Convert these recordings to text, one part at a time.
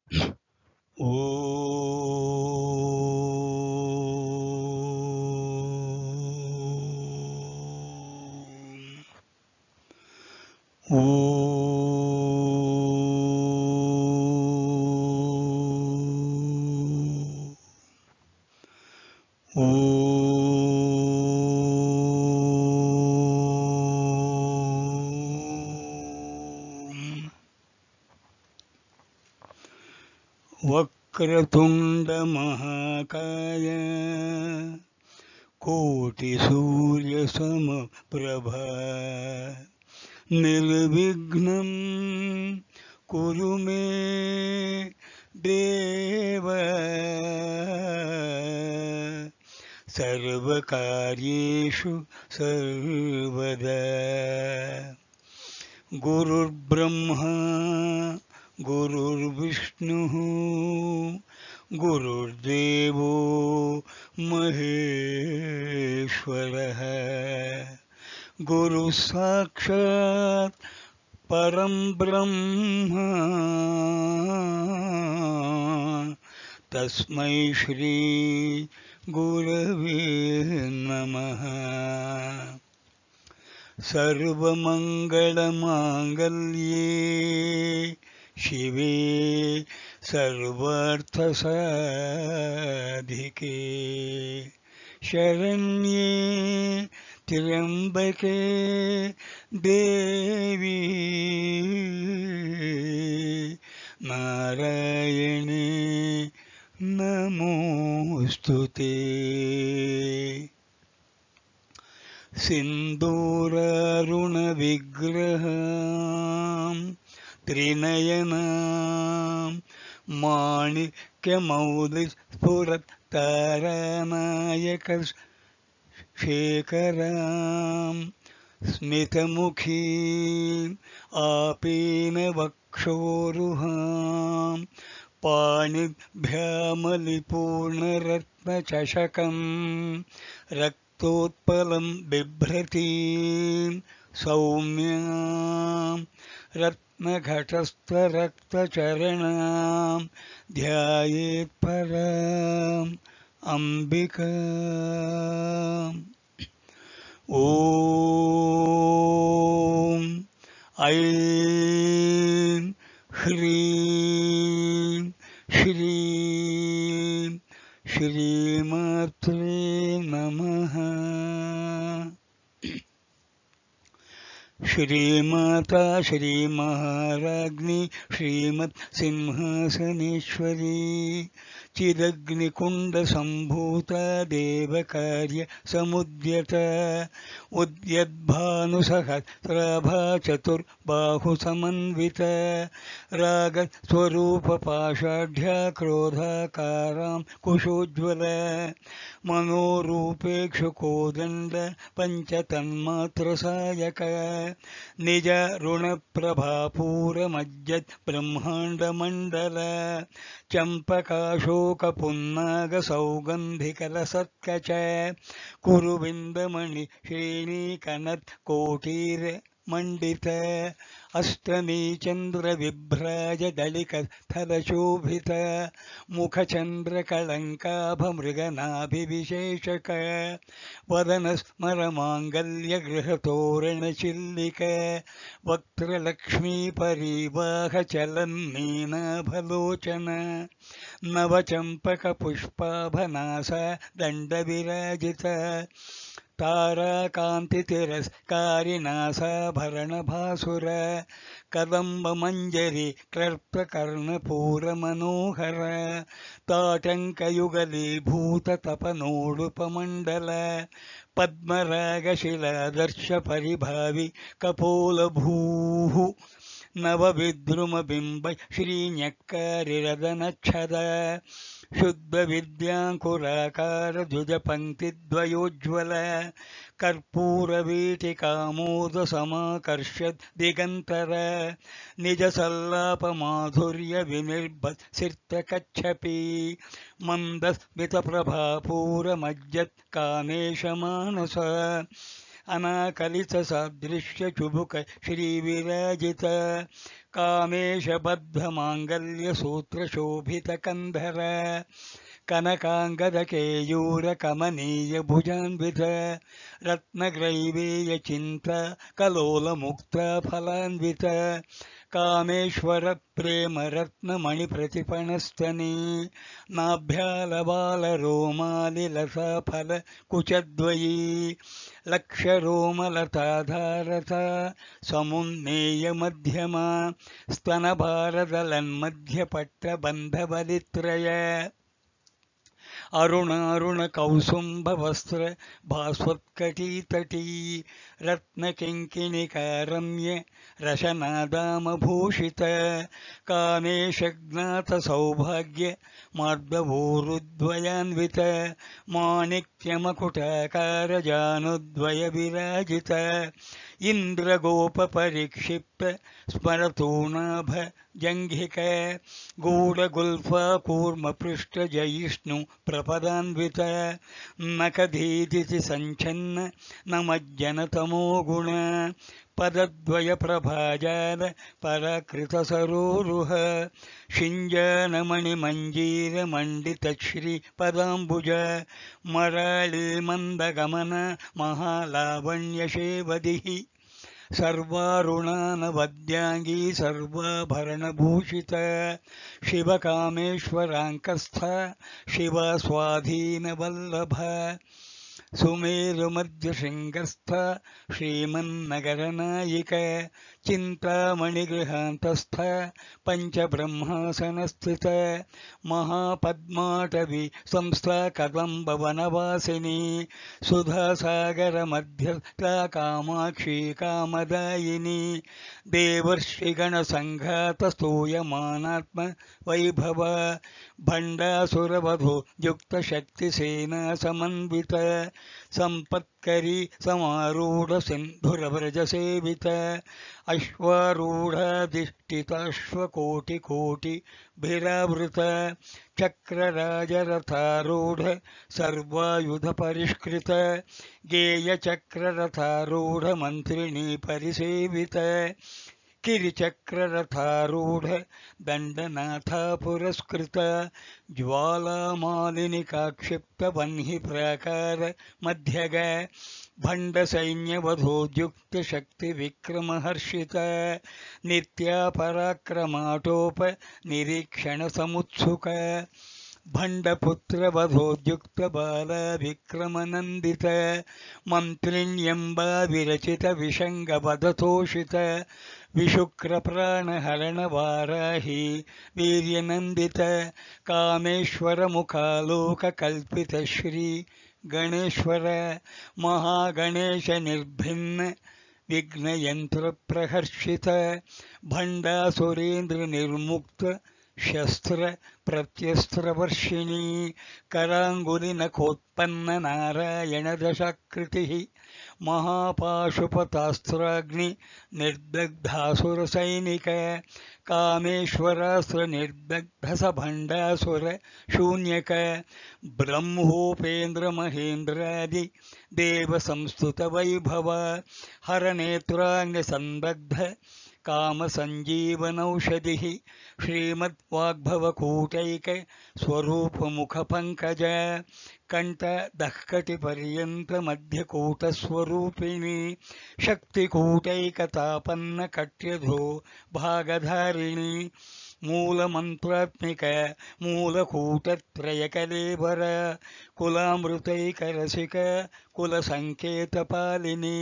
ॐ वक्रतुंड महाकाय कोटिसूर्यसमप्रभा निर्विघ्नं कुरु मे देव सर्वकार्येषु सर्वदा। गुरुर्ब्रह्मा गुरुर्विष्णुः गुरुर्देवो महेश्वरः गुरुः साक्षात् परं ब्रह्म तस्मै श्री गुरवे नमः। सर्वमंगलमांगल्ये शिवे सर्वार्थसाधिके शरण्ये त्र्यंबके देवी नारायणे नमोस्तुते। सिन्दूरारुणविग्रहां त्रिनयनां माणिक्यमौलिस्फुरत्तारानायकशेखरां स्मितमुखीम् आपीनवक्षोरुहां पाणिभ्यामलिपूर्णरत्नचषकं रक्तोत्पलं बिभ्रतीं सौम्यां रत्नघटस्थरक्तचरणां ध्यायेत्पराम् अम्बिकाम्। ॐ ऐं ह्रीं श्रीं श्रीमात्रे नमः। श्रीमाता श्रीमहाराज्ञी श्रीमत्सिंहासनेश्वरी चिदग्निकुण्डसम्भूता देवकार्यसमुद्यता उद्यद्भानुसहस्राभा चतुर्बाहुसमन्विता रागस्वरूपपाषाढ्या क्रोधाकारां कुशोज्ज्वला मनोरूपेक्षुकोदण्ड पञ्चतन्मात्रसायक निज ऋणप्रभापूरमज्जत् ब्रह्माण्डमण्डल चम्पकाशोकपुन्नागसौगन्धिकलसत्कच कुरुविन्दमणि श्रेणीकनत्कोटीरमण्डित अष्टमी चन्द्रविभ्राज दलिकस्थलशोभित मुखचन्द्रकलङ्काभमृगनाभिविशेषक वदनस्मरमाङ्गल्यगृहतोरणचिल्लिक वक्त्रलक्ष्मीपरीवाहचलन्मीनाभलोचन नवचम्पकपुष्पाभनासा दण्डविराजित ताराकान्तितिरस्कारिणासाभरणभासुर कदम्बमञ्जरी क्लर्पकर्णपूरमनोहर ताटङ्कयुगलीभूततपनोडुपमण्डल पद्मरागशिलादर्शपरिभावि कपोलभूः नवविद्रुमबिम्ब श्रीन्यक्कारिरदनच्छद शुद्धविद्याङ्कुराकार द्विजपङ्क्तिद्वयोज्ज्वल कर्पूरवीटिकामोदसमाकर्षद् दिगन्तर निजसल्लापमाधुर्यविनिर्भसिर्तकच्छपि मन्दस्मितप्रभापूरमज्जत् कामेशमानस अनाकलित सादृश्य चुबुक श्री विराजित कामेश बद्ध मांगल्य सूत्र शोभित कंधर कनकांगद केयूर कमनीय भुजान्वित रत्नग्रैवेय चिंत कलोल मुक्त फलान्वित कामेश्वर प्रेम रत्न मणि प्रतिपणस्तनी नाभ्याल बाल रोमालि लता फल कुचद्वयी लक्ष रोमलताधारता समुन्नेय मध्यमा स्तन भारदलन्मध्य पट्ट बंध बलित्रय अरुणारुण कौसुंभ वस्त्र भास्वत्कटीतटी रत्न किंकिणिकारम्य रशनादामभूषित कामेश ज्ञात सौभाग्य मार्दवोरुद्वयान्वित माणिक्यमकुटाकार जानुद्वय विराजित इंद्रगोप परिक्षिप्त स्मरतूणाभ जंघिक गूढ़गुल्फा कूर्म पृष्ठ जयिष्णु प्रपदान्वित नखदीदिति संचन्न नमज्जन तमो गुण पदद्वय प्रभाजाल पराकृत सरोरुह शिंजान मणिमंजीर मंडित श्री पदांबुज मराळी मंदगमन महालावण्य शेवदिः सर्वारुणानवद्यांगी सर्वाभरणभूषित शिवकामेश्वराङ्कस्थ शिवस्वाधीनवल्लभ सुमेरुमध्यशृङ्गस्थ श्रीमन्नगरनायिक चिन्तामणिगृहान्तस्थ पञ्चब्रह्मासनस्थित महापद्माटवी संस्था कदम्बवनवासिनी सुधासागरमध्यस्था कामाक्षी कामदायिनी देवर्षिगणसङ्घातस्तूयमानात्म वैभव भण्डासुरवधू युक्तशक्तिसेना समन्वित संपत्करी समारूढ़ सिंधुरव्रज सेवित अश्वारूढ़ाधिष्ठिताश्वकोटि कोटि भिरावृत चक्रराजरथारूढ़ सर्वायुध परिष्कृत गेय चक्ररथारूढ़ मंत्रिणी परिसेवित किरिचक्ररथारूढ़ दंडनाथा पुरस्कृत ज्वालामालिनिकाक्षिप्त वह्नि प्राकार मध्यग भंड सैन्य वधोद्युक्त शक्ति विक्रम हर्षित नित्या पराक्रमाटोप निरीक्षण समुत्सुक भंडपुत्र वधोद्युक्त बाल विक्रम नंदित मंत्रिण्यंबा विरचित विषंग वधतोषित विशुक्र प्राण हरण वाराही वीर्यनंदित कामेश्वर मुखालोक कल्पित श्री गणेश्वर महागणेश निर्भिन्न विघ्न यंत्र प्रहर्षित भंडासुरेन्द्र निर्मुक्त शस्त्र प्रत्यस्त्र वर्षिणी करांगुली नखोत्पन्न नारायण दशाकृतिः महापाशुपतास्त्राग्नि निर्दग्धासुर सैनिक कामेश्वरास्त्र निर्दग्धस भंडासुर शून्यक ब्रह्मोपेन्द्र महेन्द्रादि देव संस्तुत वैभव हरनेत्राग्नि संदग्ध काम संजीवनौषधि श्रीमद्वाग्भवकूटैक स्वरूप मुख पंकज कंठ दहकटि पर्यंत मध्यकूट स्वरूपिणी शक्तिकूटैकतापन्न कट्यधो भागधारिणी मूलमन्त्रात्मिक मूलकूटत्रयकलेवर कुलामृतैकरसिक कुलसङ्केतपालिनी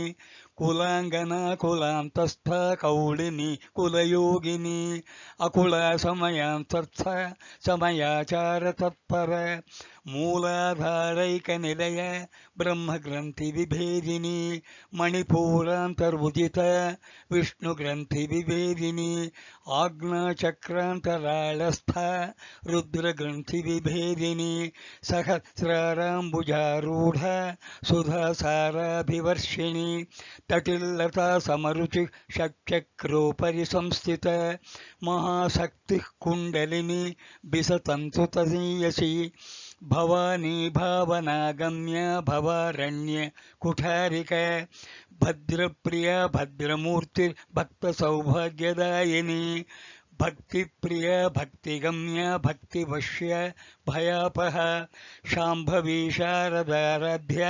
कुलांगना कुलांतस्था कौलिनी कुलयोगिनी अकुला समयांतस्थ समयाचार तत्पर मूलाधारैक निलय ब्रह्मग्रंथि विभेदिनी मणिपूरांतर्उदित विष्णुग्रंथि विभेदिनी आज्ञाचक्रांतराळस्थ रुद्रग्रंथि विभेदिनी सहस्राराम्बुजारूढ़ सुधासाराभिवर्षिणी तटिल्लता समरुचि षट्चक्रोपरि संस्थित महाशक्ति कुंडलिनी बिसतंतुतनीयसी भवानी भावनागम्य भवारण्य कुठारिक भद्रप्रिया भद्रमूर्तिर्भक्तसौभाग्यदायिनी भक्तिप्रिय भक्तिगम्य भक्तिवश्य भयापह शाम्भवी शारदाराध्य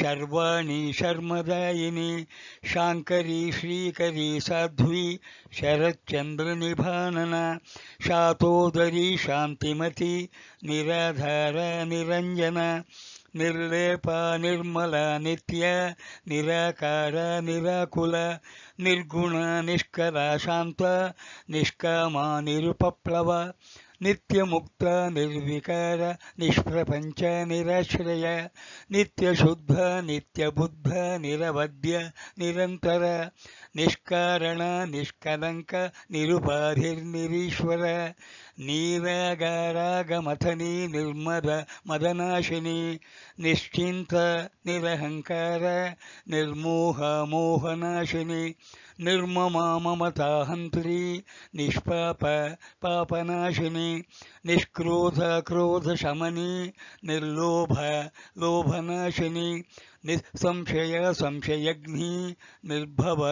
शर्वाणी शर्मदायिनी शाङ्करी श्रीकरी साध्वी शरच्चन्द्रनिभानना शातोदरी शान्तिमती निराधार निरञ्जना निर्लेपा निर्मला नित्या निराकारा निराकुला निर्गुणा निष्कला शान्ता निष्कामा निरुपप्लव नित्यमुक्त निर्विकार निष्प्रपञ्च निराश्रय नित्यशुद्ध नित्यबुद्ध निरवध्य निरन्तर निष्कारण निष्कलङ्क निरुपाधिर्निरीश्वर नीरागारागमथनी निर्मद मदनाशिनी निश्चिन्त निरहङ्कार निर्मोह मोहनाशिनी निर्ममा ममता हन्त्री निष्पाप पापनाशिनी निष्क्रोध क्रोध शमनी निर्लोभ लोभनाशिनी निसंशय संशयग्नि निर्भव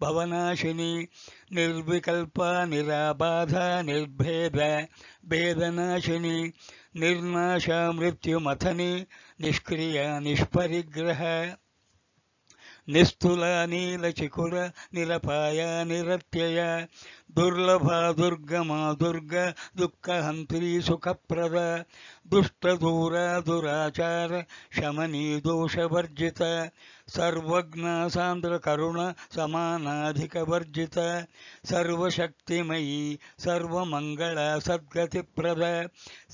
भवनाशिनी निर्विकल्प निराबाध निर्भेद भेदनाशिनी निर्नाश मृत्युमथनी निष्क्रिय निष्परिग्रह निस्तुला नीलचिकुर निरपाय निरत्यय दुर्लभा दुर्गमा दुर्ग दुःखहन्त्री सुखप्रद दुष्टदूरा दुराचार शमनी दोषवर्जित सर्वज्ञ सान्द्र करुण समानाधिकवर्जित सर्वशक्तिमयी सर्वमंगल सद्गतिप्रद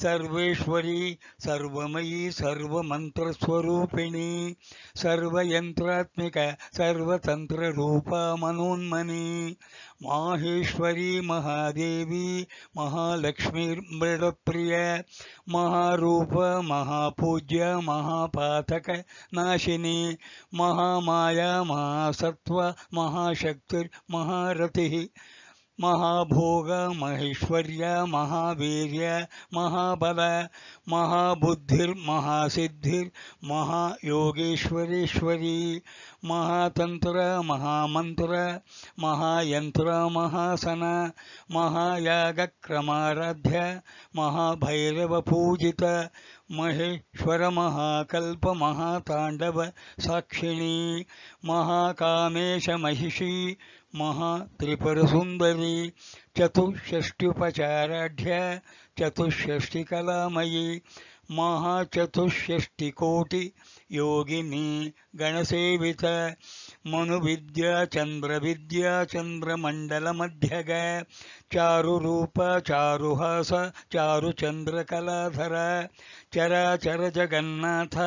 सर्वेश्वरी सर्वमयी सर्वमन्त्रस्वरूपिणी सर्वयन्त्रात्मिक सर्वतन्त्ररूपा मनोन्मनी माहेश्वरी महादेवी महालक्ष्मी मृडप्रिय महारूप महापूज्य महापातक नाशिनी महामाया महासत्व महाशक्तिर्महारतिः महाभोग महेश्वर्य महावीर्य महाबल महाबुद्धिर्महासिद्धिर् महायोगेश्वरेश्वरी महातंत्र महामंत्र महायंत्र महासन महायागक्रमाराध्य महाभैरव पूजित महेश्वर महाकल्प महातांडव साक्षिणी महाकामेश महिषी महात्रिपुरसुंदरी चतुष्षष्ट्युपचाराढ्य चतुष्षष्टिकलामयी महाचतुष्षष्टिकोटि योगिनी गणसेवित मनुविद्या चंद्रविद्या चंद्रमंडलमध्यग चारुरूप चारुहास चारुचंद्रकलाधर चराचर जगन्नाथ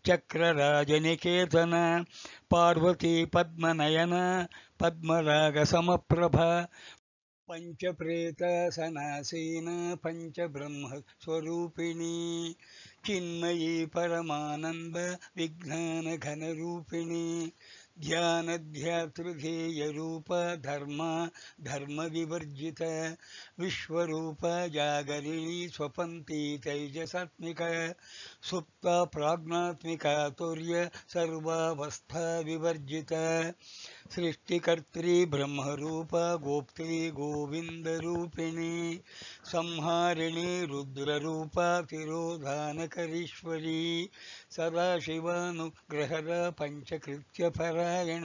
चक्रराजनिकेतन पार्वती पद्मनयन पद्मराग समप्रभ पंचप्रेत सनासीन पंचब्रह्म स्वरूपिणी चिन्मयी परमानंद विज्ञान घन रूपिणी ध्यान ध्यातृधेय रूप धर्म धर्म विवर्जित विश्वरूप जागरिणी स्वपन्ती तेजसात्मिक सुप्त प्राज्ञात्मिका तुर्य सर्वावस्था विवर्जित सृष्टिकर्त्री ब्रह्मरूप गोप्त्री गोविंद रूपिणी संहारिणी रुद्ररूप तिरोधानकरीश्वरी सदाशिवानुग्रहर पंचकृत्य परायण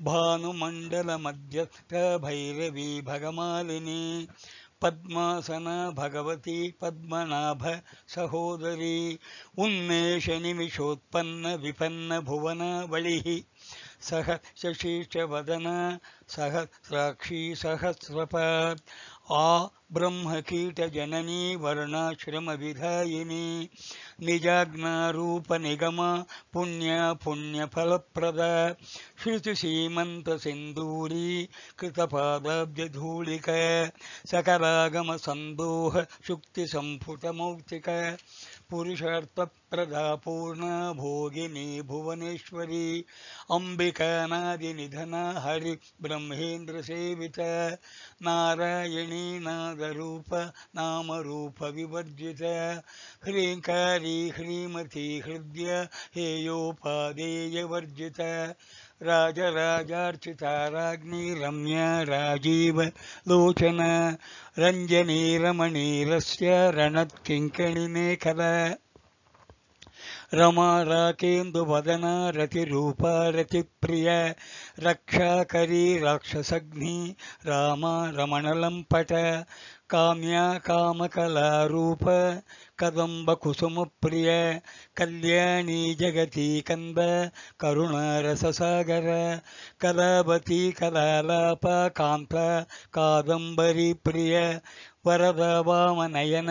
भानुमंडल मध्यस्थ भैरवी भगमालिनी पद्मासन भगवती पद्मनाभ सहोदरी उन्मेष निमिषोत्पन्न विपन्न भुवनावलिः सह शशीर्ष वदन सहस्राक्षी सहस्रपाद आ ब्रह्मकीट जननी वर्णाश्रम विधायिनी निजाज्ञारूप निगम पुण्य पुण्य फलप्रद श्रुति सीमंत सिंदूरी कृतपादाब्जधूलिक सकलागम संदोह शुक्ति संफुट मौक्तिक पुरुषार्थप्रदा पूर्णा भोगिनी भुवनेश्वरी अंबिकानादिनिधना हरि ब्रह्मेन्द्र सेविता नारायणी नादरूप नामरूप विवर्जित ह्रींकारी ह्रीमती हृदय हेयोपादेय वर्जित राजराजार्चिता राज्ञी रम्या राजीव लोचन रंजनी रमणीरस्य रणत्किङ्कणी मेखला रमा राकेन्दुवदना रतिरूपा रतिप्रिया रक्षाकरी राक्षसग्नि रामा रमणलम्पट काम्या कामकलारूप कदम्बकुसुमप्रिय कल्याणी जगती कंद करुणारससागर कलावती कलालाप कांत कादम्बरी प्रिय वरद वामनयन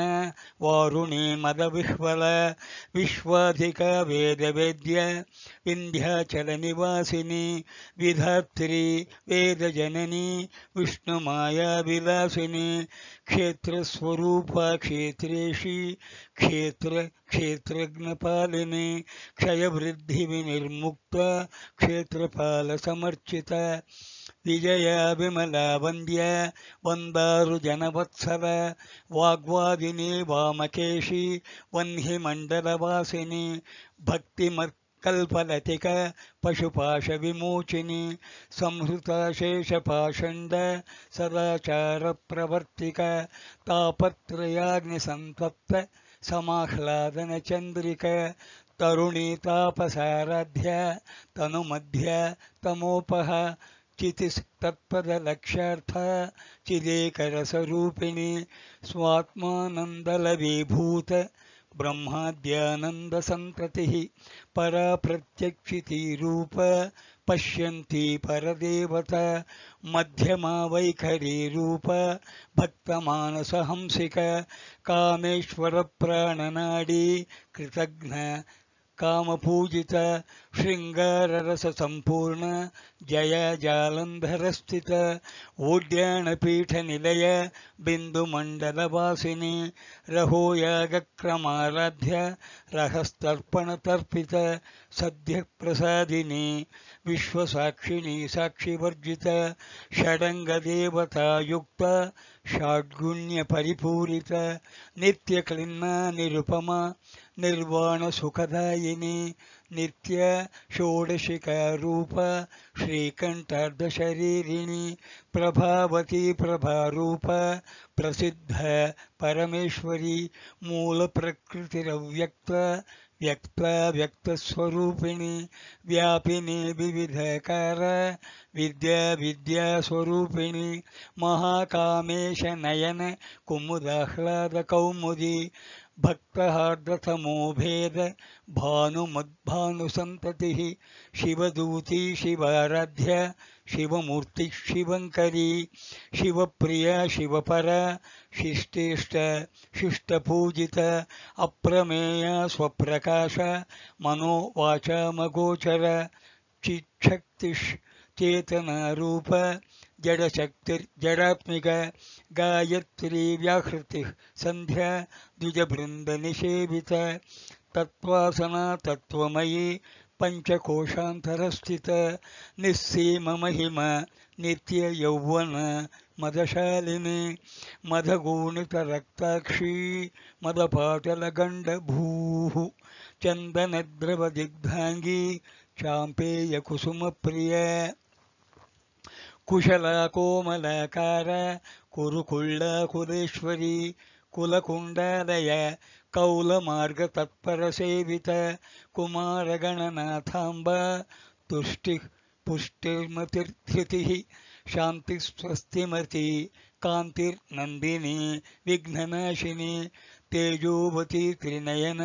वारुणी मदविह्वल विश्वाधिक वेदवेद्य विन्ध्याचलनिवासिनी विधात्री वेदजननी विष्णुमाया विलासिनी क्षेत्रस्वरूपा क्षेत्रेशी क्षेत्र क्षेत्रज्ञपालिनी क्षयवृद्धि विनिर्मुक्त क्षेत्रपाल समर्चित विजया विमला वन्द्या वन्दारु जनवत्सल वाग्वादिनी वामकेशी वह्नि मण्डलवासिनी भक्तिमत्कल्पलतिक पशुपाश विमोचिनी संहृता शेषपाषण्ड सदाचार प्रवर्तिक तापत्रयाग्निसंतप्त समाह्लादन चंद्रिक तरुणी तापसाराध्य तनुमध्य तमोपह चितिस्तत्पदलक्ष्यार्थ चिदेकरसरूपिणी स्वात्मानन्दलवीभूत ब्रह्माद्यानन्दसन्ततिः परा प्रत्यक्षिती रूप पश्यन्ती परदेवता मध्यमा वैखरी रूप भक्तमानसहंसिक कामेश्वर प्राणनाडी कृतघ्न कामपूजित श्रृंगाररस संपूर्ण जय जालंधर स्थित उद्यानपीठ निलय बिंदुमंडलवासिनी रहोयागक्रमाराध्य रहस्तर्पणतर्पित सद्य प्रसादिनी विश्वसाक्षिणी साक्षिवर्जित षडंगदेवता युक्त षड्गुण्य परिपूरित नित्यक्लिन्ना निरुपमा निर्वाण सुखदायिनी नित्य षोडशिका रूप श्रीकंठार्ध शरीरिणी प्रभावती प्रभारूप प्रसिद्ध परमेश्वरी मूल प्रकृतिरव्यक्त व्यक्ता व्यक्तस्वरूपिणी व्यापिनी विविधकार विद्या विद्या स्वरूपिणी महाकामेश नयन कुमुदाह्लाद कौमुदी भक्तहार्दतमो भेद भानुमद्भानुसन्ततिः शिवदूती शिवाराध्य शिवमूर्ति शिवंकरी शिवप्रिया शिवपरा शिष्टेष्ट शिष्टपूजित अप्रमेया स्वप्रकाश मनोवाचामगोचर चिच्छक्तिः चेतनारूप जडशक्तिर्जडात्मिक गायत्री व्याहृतिः संध्या द्विजबृन्दनिषेवित तत्त्वासना तत्त्वमयी पंचकोशान्तरस्थित निस्सीम महिमा नित्य यौवन मदशालिनी मदगुणितरक्ताक्षी मदपाटलगण्डभूः चन्दनद्रवदिग्धाङ्गी चाम्पेयकुसुमप्रिय कुशला कोमलाकार कुरुकुल्ला कुलेश्वरी कुलकुण्डालय कौलमार्गतत्परसेवित कुमारगणनाथाम्बा तुष्टिः पुष्टिर्मतिर्धृतिः शान्तिस्वस्तिमती कान्तिर्नन्दिनी विघ्ननाशिनी तेजोवती त्रिनयन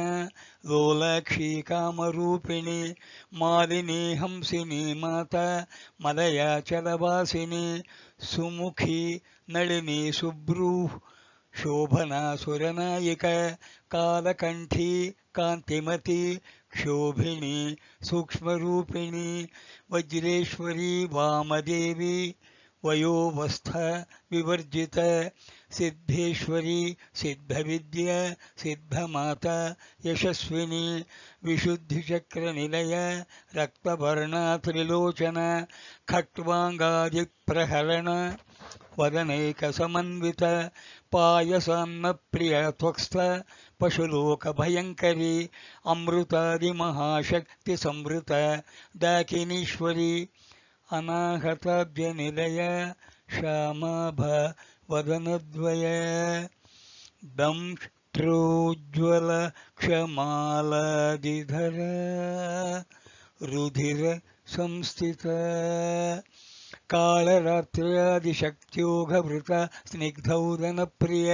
लोलाक्षी कामरूपिणी मालिनी हंसिनी माता मलयाचलवासिनी सुमुखी नलिनी सुब्रूः शोभना सुरनायिका कालकंठी कांतिमती क्षोभिणी सूक्ष्मरूपिणी वज्रेश्वरी वामदेवी वयोवस्थ विवर्जित सिद्धेश्वरी सिद्धविद्या सिद्धमाता यशस्विनी विशुद्धिचक्रनिलय रक्तवर्णा त्रिलोचन खट्वाङ्गादिप्रहरण वदनैकसमन्वित पायसान्नप्रिय त्वक्स्थ पशुलोकभयङ्करी अमृतादिमहाशक्तिसंवृत दाकिनीश्वरी अनाहताब्जनिलय श्यामाभ वदनद्वय दंष्ट्रोज्ज्वल क्षमालादिधर रुधिर संस्थित कालरात्र्यादिशक्त्योघवृत स्निग्धौदनप्रिय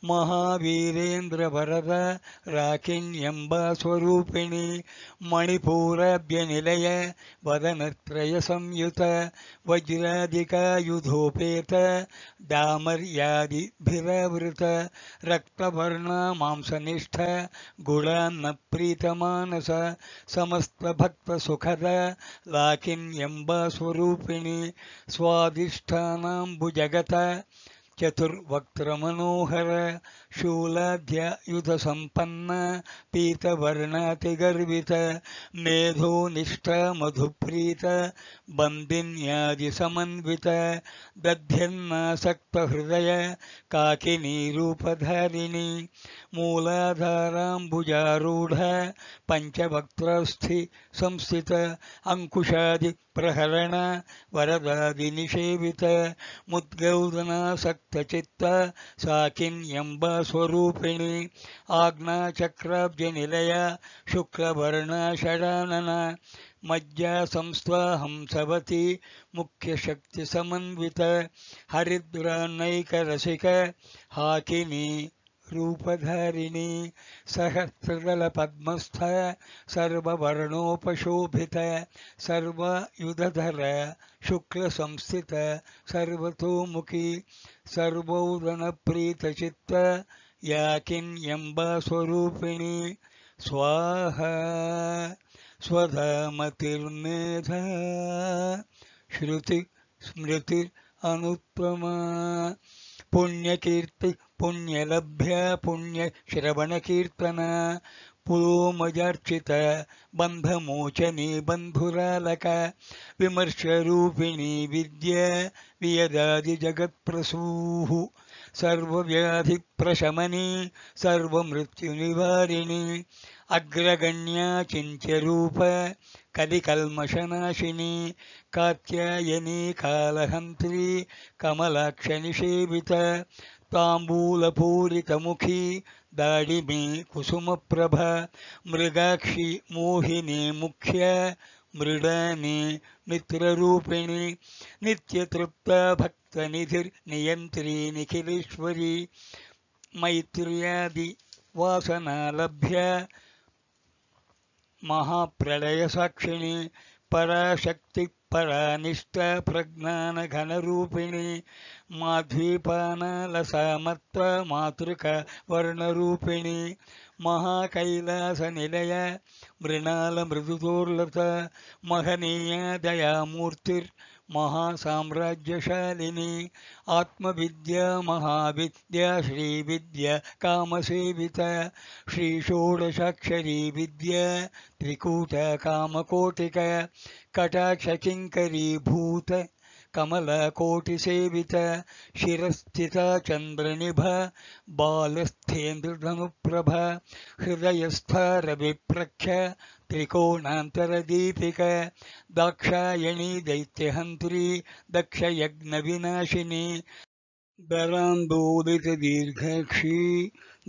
महावीरेन्द्रवरद राकिन्यम्बास्वरूपिणी मणिपूराभ्यनिलय वदनत्रयसंयुत वज्रादिकायुधोपेत डामर्यादिभिरावृत रक्तवर्णा मांसनिष्ठ गुणान्नप्रीतमानस समस्तभक्तसुखद लाकिन्यम्बास्वरूपिणी स्वादिष्ठानाम्बुजगत चतुर्वक्त्रमनोहर शूलाद्यायुधसम्पन्न पीतवर्णातिगर्वित मेधोनिष्ठ मधुप्रीत बन्दिन्यादिसमन्वित दध्यन्नासक्तहृदय काकिनीरूपधारिणी मूलाधाराम्बुजारूढ पञ्चवक्त्रस्थि संस्थित अंकुशादिप्रहरण वरदादिनिषेवित मुद्गौदनासक्तचित्त साकिन्यम्बास्वरूपिणी आज्ञाचक्राब्जनिलय शुक्लवर्णा षडानन मज्जासंस्त्वाहंसवती मुख्यशक्तिसमन्वित हरिद्रान्नैकरसिक हाकिनी रूपधारिणी सहस्रदलपद्मस्थ सर्ववर्णोपशोभित सर्वायुधधर शुक्लसंस्थित सर्वतोमुखी सर्वौदनप्रीतचित्त याकिन्यम्बास्वरूपिणी स्वाहा स्वधामतिर्मेधा श्रुति स्मृति अनुत्तमा पुण्यकीर्ति पुण्यलभ्य पुण्यश्रवणकीर्तना पुरोमजार्चित बन्धमोचनी बन्धुरालक विमर्शरूपिणी विद्या वियदादिजगत्प्रसूः सर्वव्याधिप्रशमनी सर्वमृत्युनिवारिणी अग्रगण्या चिन्त्यरूप कलिकल्मषनाशिनी कात्यायनी कालहन्त्री कमलाक्षनिषेवित ताम्बूलपूरितमुखी दाडिमी कुसुमप्रभा मृगाक्षी मोहिनी मुख्य मृडानी मित्ररूपिणी नित्यतृप्ता भक्तनिधिर्नियन्त्री निखिलेश्वरी मैत्र्यादि वासनालभ्य महाप्रलयसाक्षिणी पराशक्ति परानिष्ठ प्रज्ञानघनरूपिणी माध्वीपानलसामत्व मातृक वर्णरूपिणी महाकैलासनिलय मृणालमृदुतोर्लत महनीया दयामूर्तिर् महासाम्राज्यशालिनी आत्मविद्या महाविद्या श्रीविद्या कामसेवित श्रीषोडशाक्षरी विद्या त्रिकूट कामकोटिक कटाक्षकिङ्करी भूत कमलकोटिसेवित शिरस्थिता चन्द्रनिभ बालस्थेन्द्रधनुप्रभ हृदयस्था रविप्रख्य त्रिकोणान्तरदीपिक दाक्षायणी दैत्यहन्त्री दक्षयज्ञविनाशिनी दरान्दोलितदीर्घाक्षी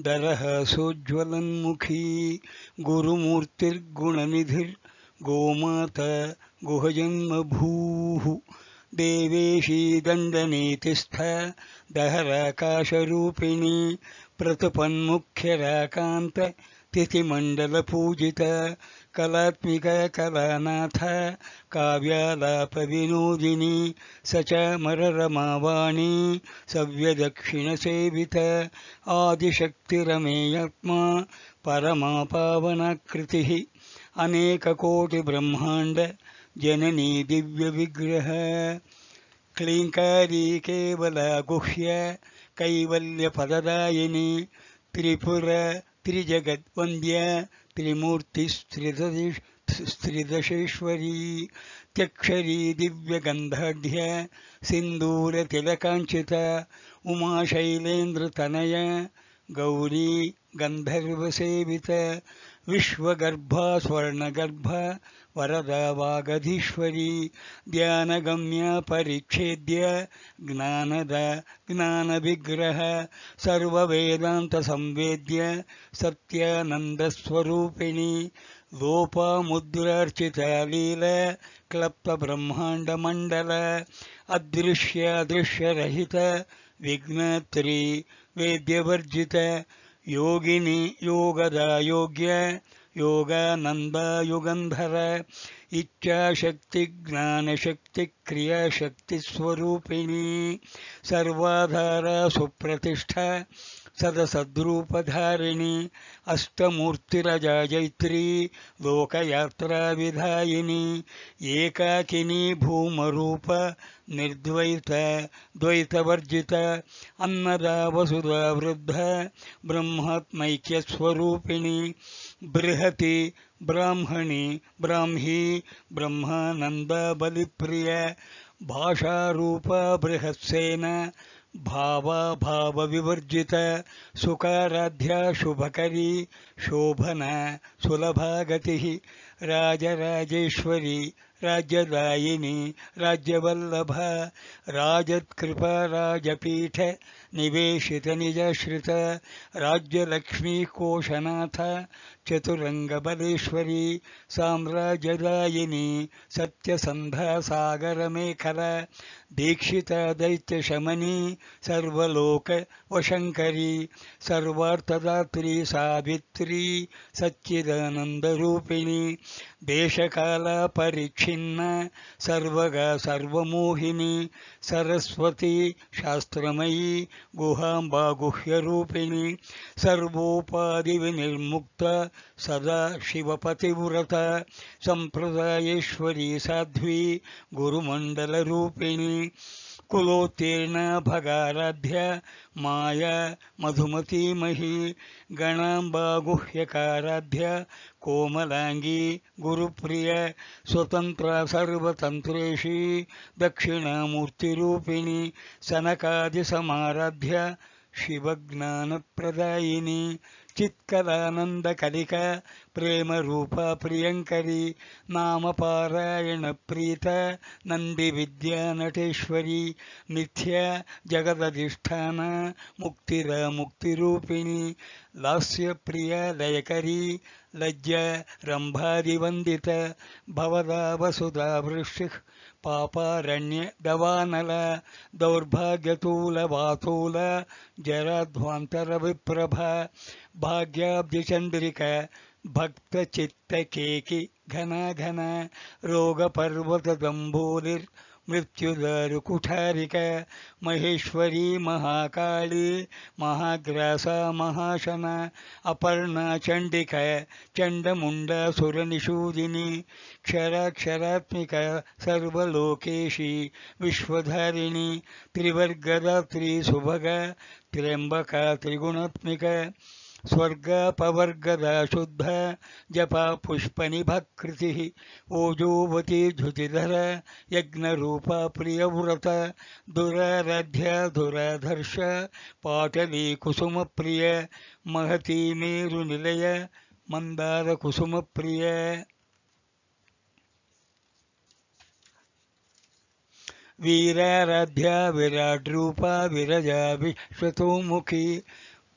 दरहासोज्ज्वलन्मुखी गुरुमूर्तिर्गुणनिधिर्गोमाता गुहजन्मभूः देवेशी दण्डनीतिस्थ दहराकाशरूपिणी प्रतपन्मुख्यराकान्त तिथिमण्डलपूजित कलात्मिक कलानाथ काव्यालापविनोदिनी सचामररमावाणी सव्यदक्षिणसेवित आदिशक्तिरमेयात्मा परमा पावनाकृतिः अनेककोटिब्रह्माण्ड जननी दिव्यविग्रह क्लीङ्कारी केवला गुह्य कैवल्यपददायिनी त्रिपुर त्रिजगद्वन्द्य त्रिमूर्तिस्त्रिदशेश्वरी त्यक्षरी दिव्यगन्धाढ्य सिन्दूरतिलकाञ्चिता उमाशैलेन्द्रतनय गौरी गन्धर्वसेवित विश्वगर्भा स्वर्णगर्भा वरदा वागधीश्वरी ध्यानगम्या परिच्छेद्य ज्ञानविग्रह सर्ववेदान्तसंवेद्य सत्यानन्दस्वरूपिणी लोपामुद्रार्चिता लीला क्लप्तब्रह्माण्डमण्डल अदृश्यरहित विघ्नत्री वेद्यवर्जित योगिनी योगदा योग्य योगानंद युगंधर इच्छाशक्ति ज्ञानशक्ति क्रियाशक्ति स्वरूपिणी सर्वाधार सुप्रतिष्ठा सदसद्रूपधारिणी अष्टमूर्तिरजयत्री लोकयात्रा विधायिनी एकाकिनी भूमरूप निर्द्वैत द्वैतवर्जित अन्नदा वसुधा वृद्ध ब्रह्मात्मैक्यस्वरूपिणी बृहति ब्राह्मणी ब्राह्मी ब्रह्मानंद बलिप्रिय भाषारूप बृहत्सेन भाव विवर्जित सुखाराध्या शुभकरी शोभना सुलभागति राजराजेश्वरी राज्यदायिनी राज्यवल्लभ राजत्कृपा राजपीठ निवेशित निजश्रित राज्यलक्ष्मी कोशनाथ चतुरंगबलेश्वरी साम्राज्यदायिनी सत्यसंधा सागरमेखला दीक्षिता दैत्यशमनी सर्वलोक वशंकरी सर्वार्थदात्री सावित्री सच्चिदानंदरूपिणी देशकाला परिच्छिन्न सर्वगा सर्वमोहिनी सरस्वती शास्त्रमयी गुहांबा गुह्यरूपिणी सर्वोपाधिविनिर्मुक्त सदा शिवपतिव्रता संप्रदायेश्वरी साध्वी गुरुमंडलरूपिणी कुलोत्तीर्ण भगाराध्य माया मधुमती मही गणांबा गुह्यकाराध्य कोमलांगी गुरुप्रिय स्वतंत्रा सर्वतंत्रेशी दक्षिणामूर्तिरूपिणी सनकादिसमाराध्य शिवज्ञानप्रदायिनी चित्कलानंदकलिका प्रेम रूपा प्रियंकरी नामपारायण प्रीत नंदी विद्या नटेश्वरी नित्या जगदधिष्ठान मुक्तिरा मुक्तिरूपिणी लास्य प्रिया लयकरी लज्जा रंभादिवंदित भवदा वसुधा वृश्चिक पापारण्य दवानल दौर्भाग्यतूल वातूल जराध्वांतर विप्रभा भाग्याब्धिचंद्रिका भक्त चित्त केकी घना घना रोग पर्वत दंभोलिर मृत्युदारु कुठारिका महेश्वरी महाकाली महाग्रासा महाशना अपर्णा चंडिका चंडमुंडा सुरनिषूदिनी क्षराक्षरात्मिका सर्वलोकेशी विश्वधारिणी त्रिवर्गदा त्रिसुभगा त्र्यंबका त्रिगुणात्मिका स्वर्गपवर्गदा शुद्ध जपा पुष्पनिभकृतिः ओजोवती धुतिधर यज्ञरूपा प्रियव्रत दुराराध्या दुराधर्ष पाटली कुसुमप्रिय महती मेरुनिलय मंदार कुसुमप्रिय वीराराध्या विराड्रूपा विरजा विश्वतोमुखी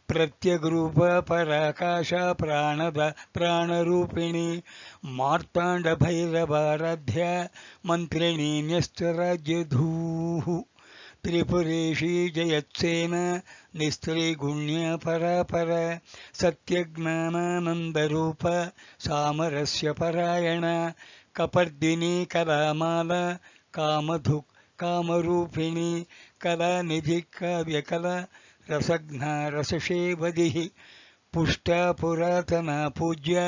प्रत्यग्रूप पराकाश प्राणद प्राणरूपिणी मार्तांड भैरवाराध्या मंत्रिणी न्यस्तराज्यधूः त्रिपुरेशी जयत्सेन निस्त्रीगुण्य परापर सत्यज्ञानानंदरूप सामरस्य परायण कपर्दिनी कलामाला कामधुक् कामरूपिणी कलानिधि काव्यकला रसघ्ना रससेवदिः पुष्टा पुरातना पूज्य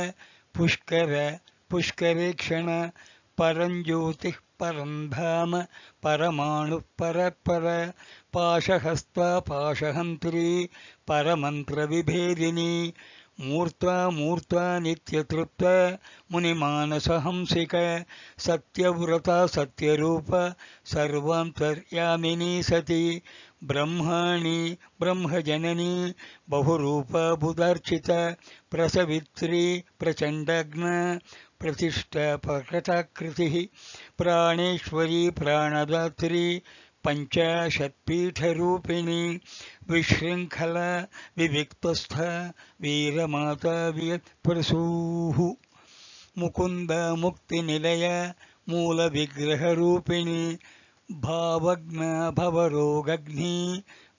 पुष्कर पुष्करेक्षण परं ज्योतिः परं धाम परमाणुः परत्पर पाशहस्ता पाशहन्त्री परमन्त्रविभेदिनी मूर्ता मूर्ता नित्यतृप्त मुनिमानसहंसिक सत्यव्रता सत्यरूप सर्वान्तर्यामिनी सती ब्रह्माणि ब्रह्मजननी बहुरूपबुधार्चित प्रसवित्री प्रचण्डघ्न प्रतिष्ठा प्रकटाकृतिः प्राणेश्वरी प्राणदात्री पंचाशत्पीठरूपिणी विशृंखला विविक्तस्थ वीरमाता वियत्प्रसूः मुकुंद मुक्तिनिलय मूलविग्रहरूपिणी भावग्न भवरोगग्नि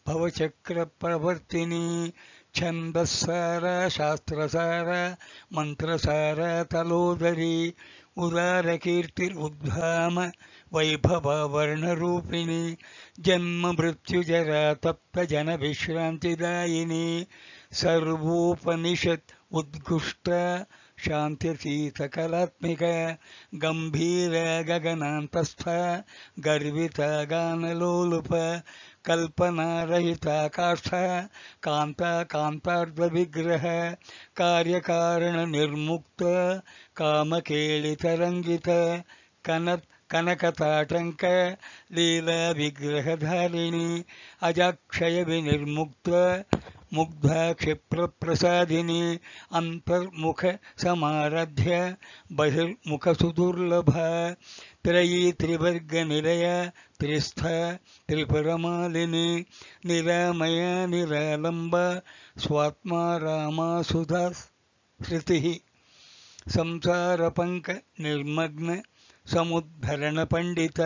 भवचक्रप्रवर्तिनी छन्दस्सार शास्त्रसार मंत्रसार तलोदरी उदारकीर्तिरुद्धाम वैभववर्णरूपिणी जन्म मृत्युजरा तप्त जन विश्रांतिदायिनी सर्वोपनिषत् उद्घुष्ट शांतितीतकलात्मिक गंभीर गगनान्तस्थ गर्वित गानलोलुप कल्पना रहिताकाष्ठ कांता कांतार्ध विग्रह कार्यकारण निर्मुक्त कामकेलितरंगित कनकताटंक लीला विग्रहधारिणी अजाक्षय विनिर्मुक्त मुग्धा क्षिप्र प्रसादिनी अंतर्मुख समाराध्य बहिर्मुख सुदुर्लभ त्रयी त्रिवर्ग निलय त्रिस्थ त्रिपुरमालिनी निरामय निरालंब स्वात्मा रामा सुधा श्रुतिः संसारपंक निर्मग्न समुद्धरण पंडित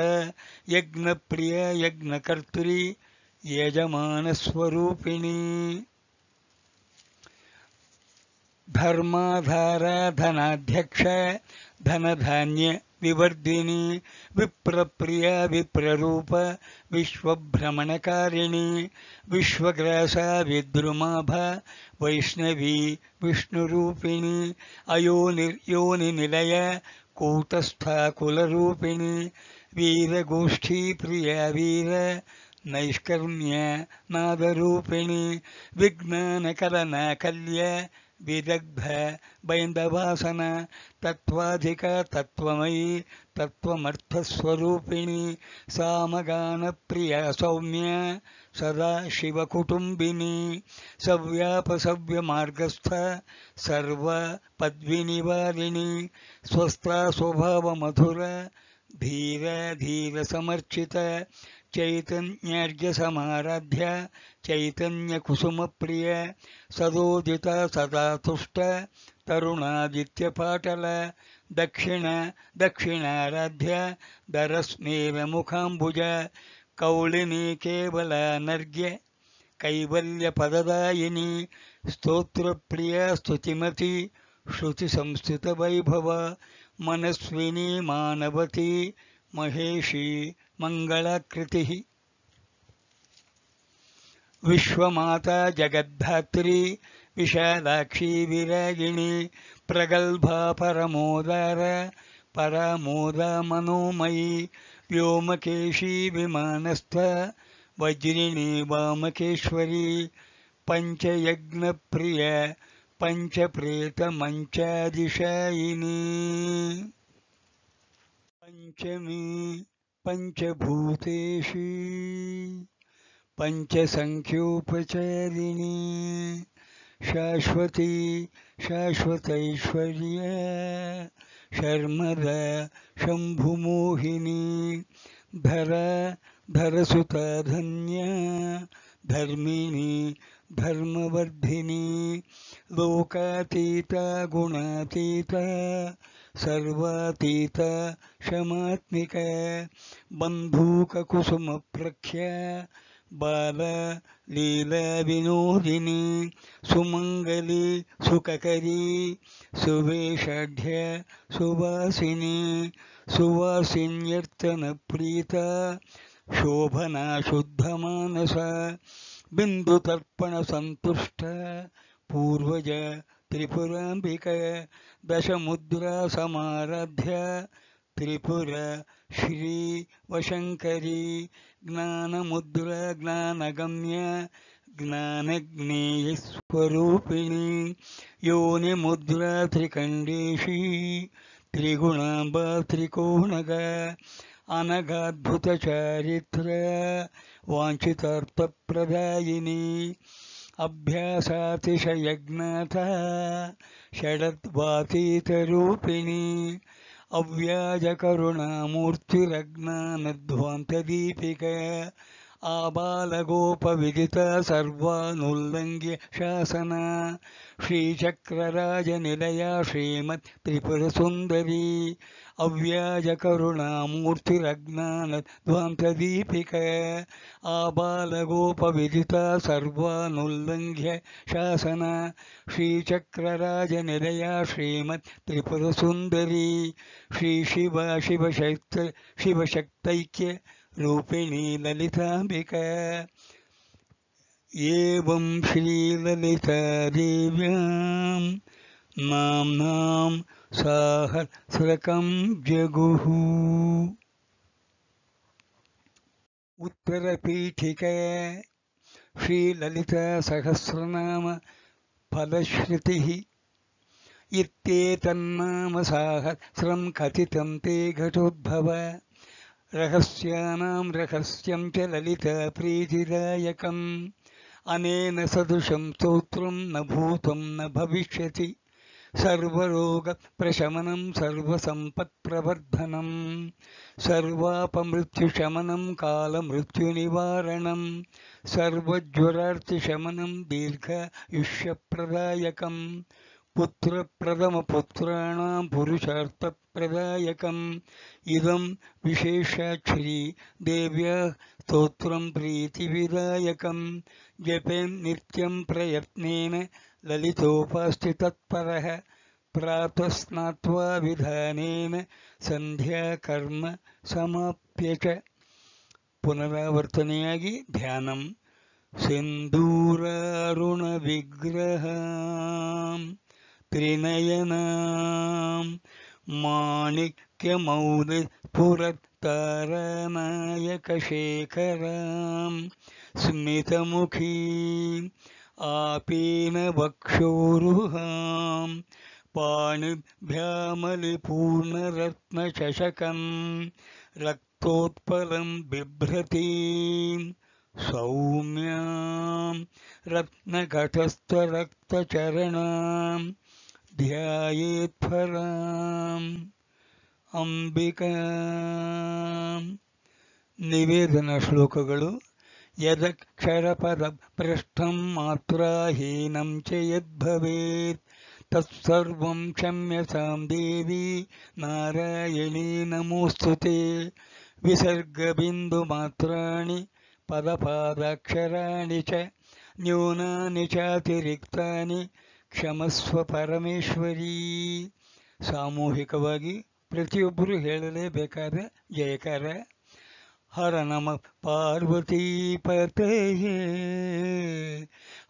यज्ञप्रिय यज्ञकर्त्री यजमान स्वरूपिणी धर्माधारा धनाध्यक्ष धनधान्य विवर्धिनी विप्रप्रिया विप्ररूप विश्वभ्रमणकारिणी विश्वग्रासा विद्रुमाभा वैष्णवी विष्णुरूपिणी अयोनिर्योनिनिलय कूटस्था कुलरूपिणी वीरगोष्ठी प्रिया वीर नैष्कर्म्य नादरूपिणी विज्ञानकलना कल्य विदग्ध बैन्दवासन तत्त्वाधिक तत्त्वमयी तत्त्वमर्थस्वरूपिणी सामगानप्रिया सौम्य सदा शिवकुटुम्बिनी सव्यापसव्यमार्गस्थ सर्वपद्विनिवारिणी स्वस्था स्वभावमधुर धीर धीर समर्चित चैतन्यार्घ्य समाराध्य चैतन्य कुसुम प्रिय सदोदिता सदा तुष्ट तरुणादित्य पाटल दक्षिण दक्षिणाराध्य दरस्मेर मुखाम्बुज कौलिनी केवल नर्घ्य कैवल्य पददायिनी स्तोत्र प्रिय स्तुतिमती श्रुति संस्थित वैभव मनस्विनी मानवती महेशी मंगलाकृतिः विश्वमाता जगद्धात्री विशालाक्षी विरागिणी प्रगल्भा परमोदार परामोदा मनोमयी व्योमकेशी विमानस्थ वज्रिणी वामकेश्वरी पंचयज्ञप्रिय पंचप्रेतमंचादिशायिनी पंचमी पंचभूतेषु पंचसंख्योपचारिणी शाश्वती शाश्वतैश्वर्य शर्मद शंभुमोहिनी धर धरसुता धन्य धर्मिणी धर्मवर्धिनी लोकातीता गुणातीता सर्वातीत क्षमात्मिक बंधूक कुसुम प्रख्या बाल लीला विनोदिनी सुमंगली सुखकरी सुवेषाढ्य सुवासिनी सुवासिन्यर्तन प्रीता शोभना शुद्ध मानस बिंदुतर्पण संतुष्ट पूर्वज त्रिपुरांबिक दशमुद्रा समाराध्य त्रिपुर श्री वशंकरी ज्ञानमुद्रा ज्ञानगम्य ज्ञानज्ञेय स्वरूपिणी योनिमुद्रा त्रिकंडेशी त्रिगुणांबा त्रिकोणग अनगाद्भुत चारित्र वांछितार्थप्रदायिनी अभ्यासातिशयज्ञाता षडद्वातीतरूपिणी अव्याजकरुणामूर्तिरज्ञानध्वान्तदीपिका आबालगोपविदिता सर्वानुल्लङ्घ्य शासना श्रीचक्रराजनिलया श्रीमत् त्रिपुरसुन्दरी अव्याजकरुणामूर्तिरज्ञानध्वान्तदीपिका आबालगोपविदिता सर्वानुल्लङ्घ्य शासना श्रीचक्रराजनिलया श्रीमत् त्रिपुरसुन्दरी शिवशक्तैक्य रूपिणी ललिताम्बिका एवं श्रीललितादेव्यां नाम्नां सहस्रकं जगुः। उत्तरपीठिका श्रीललिता सहस्रनाम फलश्रुतिः इत्येतन्नाम सहस्रं कथितं ते घटोद्भव रहस्यानां रहस्यं च ललिता प्रीतिदायकम् अनेन सदृशं स्तोत्रं न भूतं न भविष्यति सर्वरोगप्रशमनं सर्वसम्पत्प्रवर्धनं सर्वापमृत्युशमनं कालमृत्युनिवारणं सर्वज्वरार्तिशमनं दीर्घायुष्यप्रदायकं पुत्रप्रथमपुत्राणां पुरुषार्थप्रदायकम् इदं विशेषाक्षरी देव्याः स्तोत्रं प्रीतिविदायकं जपेन् नित्यं प्रयत्नेन ललितोपास्ति तत्परः प्रातः स्नात्वा विधानेन संध्याकर्म समाप्य च पुनरावर्तನೆಯಾಗಿ ಧ್ಯಾನಂ सिन्दूरारुणविग्रहां त्रिनयनां माणिक्यमौलिस्फुरत्तारानायकशेखरां स्मितमुखीम् आपीनवक्षोरुहां पाणिभ्यामलिपूर्णरत्नचषकं रक्तोत्पलं बिभ्रतीं सौम्यां रत्नघटस्थरक्तचरणां ध्यायेत्फलाम् अंबिकां निवेदन ಶ್ಲೋಕಗಳು यदक्षरपदभ्रष्टं मात्राहीनं च यद्भवेत् तत्सर्वं क्षम्यतां देवी नारायणी नमोऽस्तुते विसर्गबिन्दुमात्राणि पदपादाक्षराणि च न्यूनानि चातिरिक्तानि क्षमस्व ಪರಮೇಶ್ವರಿ ಸಾಮೂಹಿಕವಾಗಿ ಪ್ರತಿಯೊಬ್ಬರು ಹೇಳಲೇಬೇಕಾದ ಜಯಕಾರ हर नम पार्वतीपतये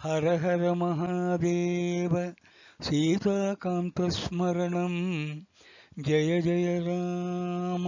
हर हर महादेव सीताकान्तस्मरणं जय जय राम।